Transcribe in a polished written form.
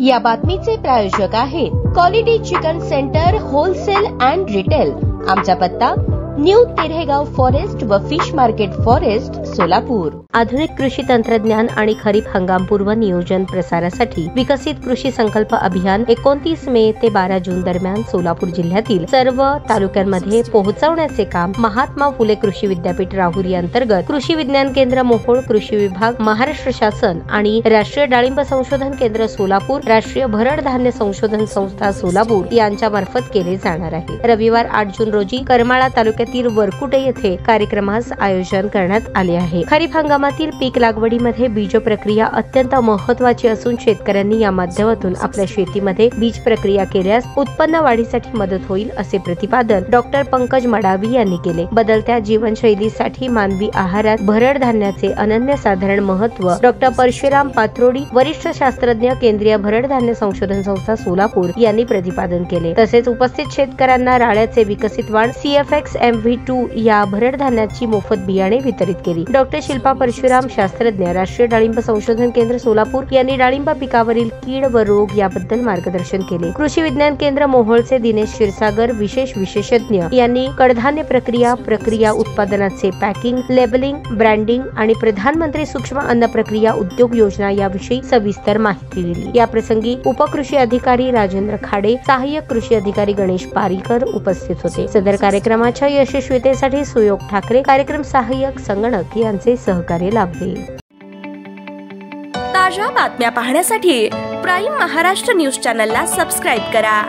या बातमीचे प्रायोजक आहेत quality chicken centre wholesale and retail. आमचा पत्ता न्यू तिरेगाव फॉरेस्ट व फिश मार्केट फॉरेस्ट सोलापूर। आधुनिक कृषी तंत्रज्ञान आणि खरीप हंगामपूर्व नियोजन प्रसारासाठी विकसित कृषी संकल्प अभियान 29 मे ते 12 जून दरम्यान सोलापूर जिल्ह्यातील सर्व तालुक्यांमध्ये पोहोचवण्याचे काम महात्मा फुले कृषी विद्यापीठ राहुरी अंतर्गत कृषी विज्ञान केंद्र मोहोळ, कृषी विभाग, महाराष्ट्र शासन आणि राष्ट्रीय डाळिंब संशोधन केंद्र सोलापूर, राष्ट्रीय भरड धान्य संशोधन संस्था सोलापूर यांच्या मार्फत केले जाणार आहे। रविवार 8 जून रोजी करमाळा तालुक्यातील वरकुटे येथे कार्यक्रमास आयोजन करण्यात आले आहे। खरीप हंगामातील पीक लागवडीमध्ये बीज प्रक्रिया अत्यंत महत्त्वाची असून शेतकऱ्यांनी या माध्यमातून आपल्या शेतीमध्ये बीज प्रक्रिया केल्यास उत्पन्न वाढीसाठी मदत होईल असे प्रतिपादन डॉक्टर पंकज मडावी यांनी केले। बदलत्या जीवनशैलीसाठी मानवी आहारात भरड धान्याचे अनन्यसाधारण महत्त्व डॉक्टर परशुराम पात्रोडी, वरिष्ठ शास्त्रज्ञ, केंद्रीय भरड धान्य संशोधन संस्था सोलापूर यांनी प्रतिपादन केले। तसेच उपस्थित शेतकऱ्यांना राळ्याचे विकसित वाण CFX MV2 या भरड धान्याची मोफत बियाणे वितरित केली। डॉक्टर शिल्पा परशुराम, शास्त्रज्ञ, राष्ट्रीय डाळिंब संशोधन केंद्र सोलापूर यांनी डाळिंब पिकावरील कीड व रोग याबद्दल मार्गदर्शन केले। कृषी विज्ञान केंद्र मोहोळचे दिनेश क्षीरसागर, विशेषज्ञ यांनी कडधान्य प्रक्रिया उत्पादनाचे पॅकिंग, लेबलिंग, ब्रँडिंग आणि प्रधानमंत्री सूक्ष्म अन्न प्रक्रिया उद्योग योजना याविषयी सविस्तर माहिती दिली। या प्रसंगी उपकृषी अधिकारी राजेंद्र खाडे, सहाय्यक कृषी अधिकारी गणेश पारीकर उपस्थित होते। सदर कार्यक्रमाच्या यशस्वीतेसाठी सुयोग ठाकरे, कार्यक्रम सहाय्यक संगणक यांचे सहकार्य लाभले। ताज्या बातम्या पाहण्यासाठी प्राईम महाराष्ट्र न्यूज चॅनलला सबस्क्राईब करा।